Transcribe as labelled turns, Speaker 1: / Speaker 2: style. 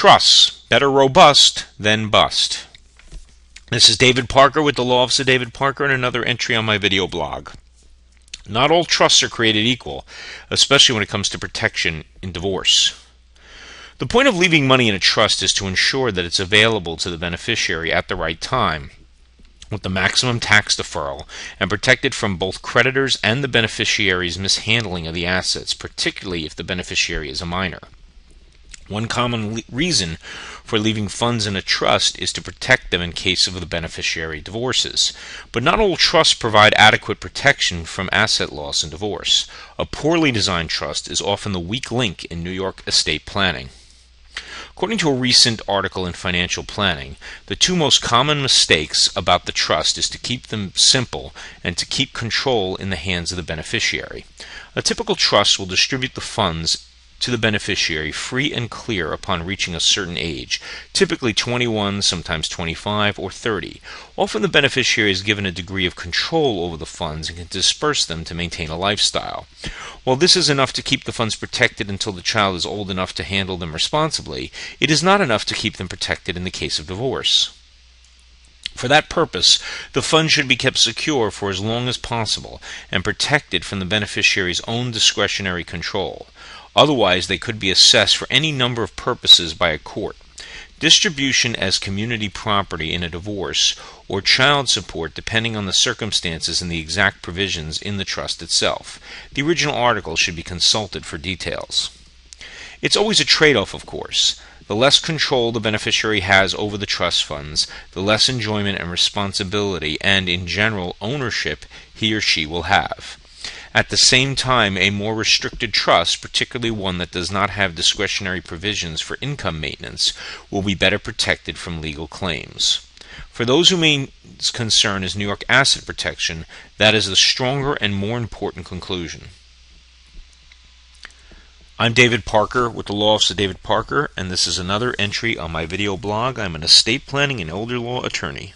Speaker 1: Trusts, better robust than bust. This is David Parker with the Law Office of David Parker and another entry on my video blog. Not all trusts are created equal, especially when it comes to protection in divorce. The point of leaving money in a trust is to ensure that it's available to the beneficiary at the right time, with the maximum tax deferral, and protected from both creditors and the beneficiary's mishandling of the assets, particularly if the beneficiary is a minor. One common reason for leaving funds in a trust is to protect them in case of the beneficiary divorces. But not all trusts provide adequate protection from asset loss in divorce. A poorly designed trust is often the weak link in New York estate planning. According to a recent article in Financial Planning, the two most common mistakes about the trust is to keep them simple and to keep control in the hands of the beneficiary. A typical trust will distribute the funds to the beneficiary free and clear upon reaching a certain age, typically 21, sometimes 25, or 30. Often the beneficiary is given a degree of control over the funds and can disperse them to maintain a lifestyle. While this is enough to keep the funds protected until the child is old enough to handle them responsibly, it is not enough to keep them protected in the case of divorce. For that purpose, the funds should be kept secure for as long as possible and protected from the beneficiary's own discretionary control. Otherwise, they could be assessed for any number of purposes by a court. Distribution as community property in a divorce, or child support depending on the circumstances and the exact provisions in the trust itself. The original article should be consulted for details. It's always a trade-off, of course. The less control the beneficiary has over the trust funds, the less enjoyment and responsibility and, in general, ownership he or she will have. At the same time, a more restricted trust, particularly one that does not have discretionary provisions for income maintenance, will be better protected from legal claims. For those whose main concern is New York asset protection, that is the stronger and more important conclusion. I'm David Parker with the Law Office of David Parker, and this is another entry on my video blog. I'm an estate planning and elder law attorney.